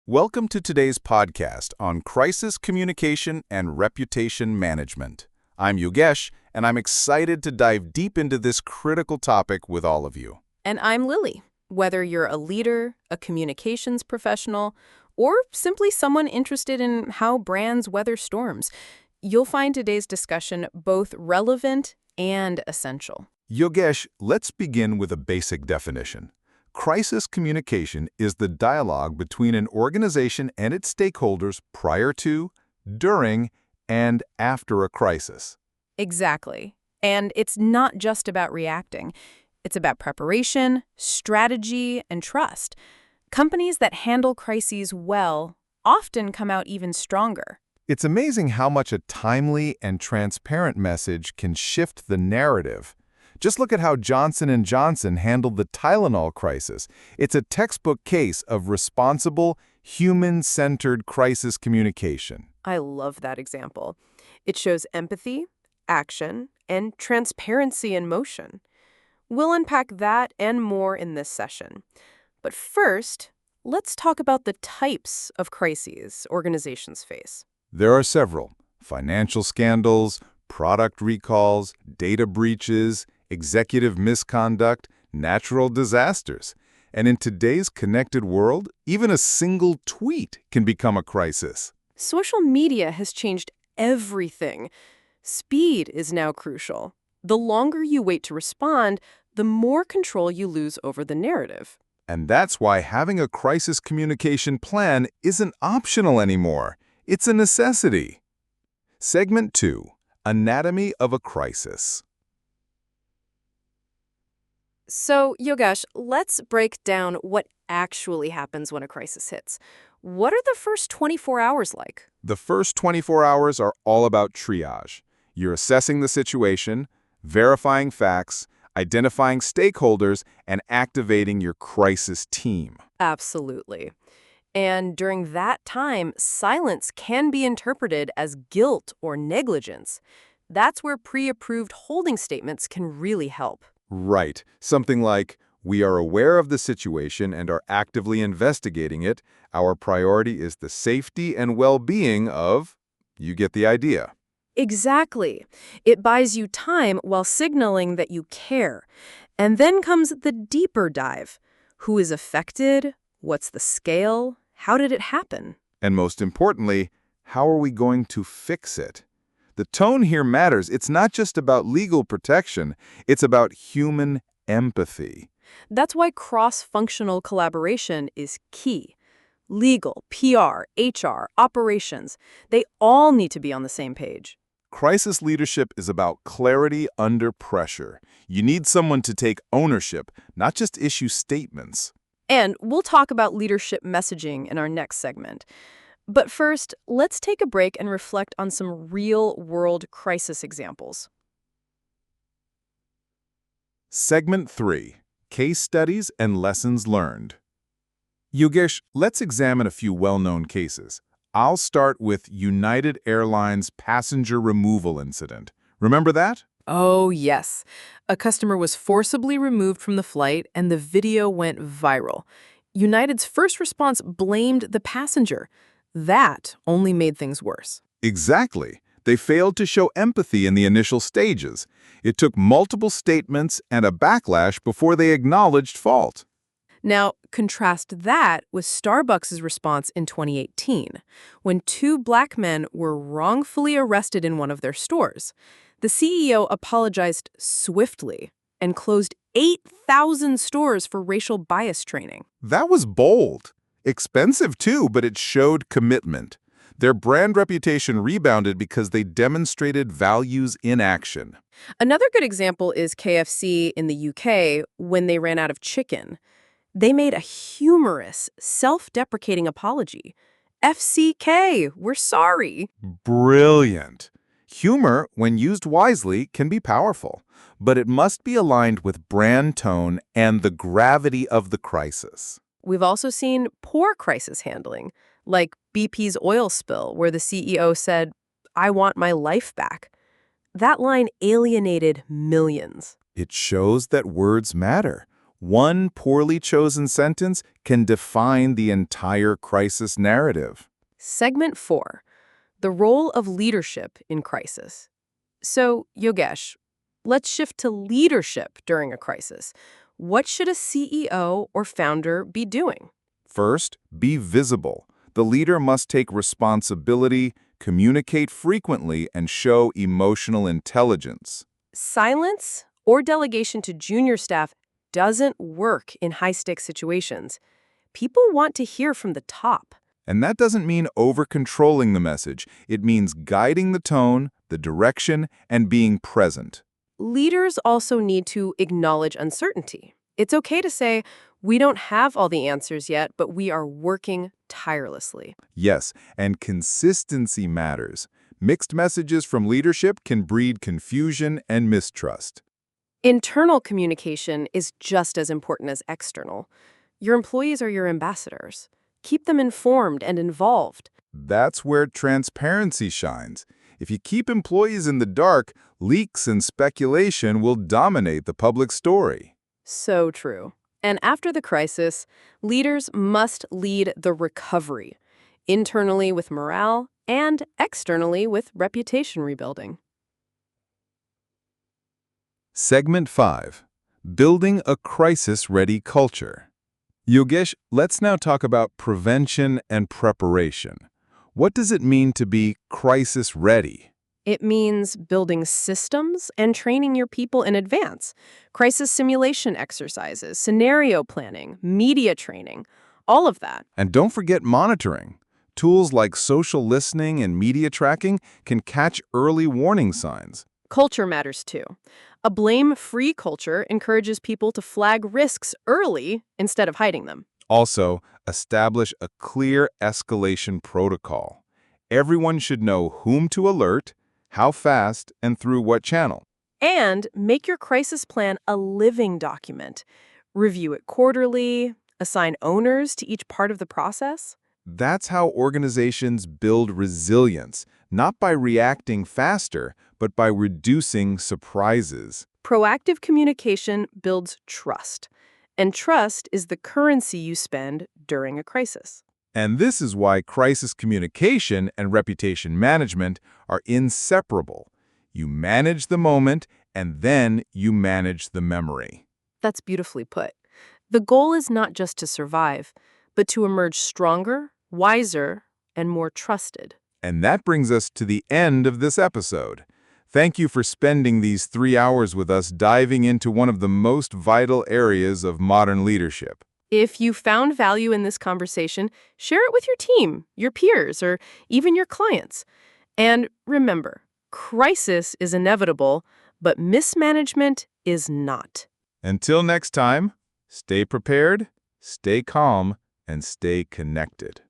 Welcome to today's podcast on crisis communication and reputation management. I'm Yogesh, and I'm excited to dive deep into this critical topic with all of you. And I'm Lily. Whether you're a leader, a communications professional, or simply someone interested in how brands weather storms, you'll find today's discussion both relevant and essential. Yogesh, let's begin with a basic definition. Crisis communication is the dialogue between an organization and its stakeholders prior to, during, and after a crisis. Exactly. And it's not just about reacting. It's about preparation, strategy, and trust. Companies that handle crises well often come out even stronger. It's amazing how much a timely and transparent message can shift the narrative. Just look at how Johnson & Johnson handled the Tylenol crisis. It's a textbook case of responsible, human-centered crisis communication. I love that example. It shows empathy, action, and transparency in motion. We'll unpack that and more in this session. But first, let's talk about the types of crises organizations face. There are several: financial scandals, product recalls, data breaches, executive misconduct, natural disasters. And in today's connected world, even a single tweet can become a crisis. Social media has changed everything. Speed is now crucial. The longer you wait to respond, the more control you lose over the narrative. And that's why having a crisis communication plan isn't optional anymore. It's a necessity. Segment 2. Anatomy of a crisis. So, Yogesh, let's break down what actually happens when a crisis hits. What are the first 24 hours like? The first 24 hours are all about triage. You're assessing the situation, verifying facts, identifying stakeholders, and activating your crisis team. Absolutely. And during that time, silence can be interpreted as guilt or negligence. That's where pre-approved holding statements can really help. Right. Something like, "We are aware of the situation and are actively investigating it. Our priority is the safety and well-being of..." You get the idea. Exactly. It buys you time while signaling that you care. And then comes the deeper dive. Who is affected? What's the scale? How did it happen? And most importantly, how are we going to fix it? The tone here matters. It's not just about legal protection. It's about human empathy. That's why cross-functional collaboration is key. Legal, PR, HR, operations, they all need to be on the same page. Crisis leadership is about clarity under pressure. You need someone to take ownership, not just issue statements. And we'll talk about leadership messaging in our next segment. But first, let's take a break and reflect on some real-world crisis examples. Segment 3. Case Studies and Lessons Learned. Yogesh, let's examine a few well-known cases. I'll start with United Airlines passenger removal incident. Remember that? Oh, yes. A customer was forcibly removed from the flight, and the video went viral. United's first response blamed the passenger. That only made things worse. Exactly. They failed to show empathy in the initial stages. It took multiple statements and a backlash before they acknowledged fault. Now, contrast that with Starbucks' response in 2018, when 2 black men were wrongfully arrested in one of their stores. The CEO apologized swiftly and closed 8,000 stores for racial bias training. That was bold. Expensive too, but it showed commitment. Their brand reputation rebounded because they demonstrated values in action. Another good example is KFC in the UK when they ran out of chicken. They made a humorous, self-deprecating apology. FCK, we're sorry. Brilliant. Humor, when used wisely, can be powerful, but it must be aligned with brand tone and the gravity of the crisis. We've also seen poor crisis handling, like BP's oil spill, where the CEO said, "I want my life back." That line alienated millions. It shows that words matter. One poorly chosen sentence can define the entire crisis narrative. Segment 4. The role of leadership in crisis. So, Yogesh, let's shift to leadership during a crisis. What should a CEO or founder be doing? First, be visible. The leader must take responsibility, communicate frequently, and show emotional intelligence. Silence or delegation to junior staff doesn't work in high-stakes situations. People want to hear from the top. And that doesn't mean over-controlling the message. It means guiding the tone, the direction, and being present. Leaders also need to acknowledge uncertainty. It's okay to say, we don't have all the answers yet, but we are working tirelessly. Yes, and consistency matters. Mixed messages from leadership can breed confusion and mistrust. Internal communication is just as important as external. Your employees are your ambassadors. Keep them informed and involved. That's where transparency shines. If you keep employees in the dark, leaks and speculation will dominate the public story. So true. And after the crisis, leaders must lead the recovery, internally with morale and externally with reputation rebuilding. Segment 5. Building a crisis-ready culture. Yogesh, let's now talk about prevention and preparation. What does it mean to be crisis-ready? It means building systems and training your people in advance. Crisis simulation exercises, scenario planning, media training, all of that. And don't forget monitoring. Tools like social listening and media tracking can catch early warning signs. Culture matters too. A blame-free culture encourages people to flag risks early instead of hiding them. Also, establish a clear escalation protocol. Everyone should know whom to alert, how fast, and through what channel. And make your crisis plan a living document. Review it quarterly, assign owners to each part of the process. That's how organizations build resilience, not by reacting faster, but by reducing surprises. Proactive communication builds trust, and trust is the currency you spend during a crisis. And this is why crisis communication and reputation management are inseparable. You manage the moment, and then you manage the memory. That's beautifully put. The goal is not just to survive, but to emerge stronger, wiser, and more trusted. And that brings us to the end of this episode. Thank you for spending these 3 hours with us diving into one of the most vital areas of modern leadership. If you found value in this conversation, share it with your team, your peers, or even your clients. And remember, crisis is inevitable, but mismanagement is not. Until next time, stay prepared, stay calm, and stay connected.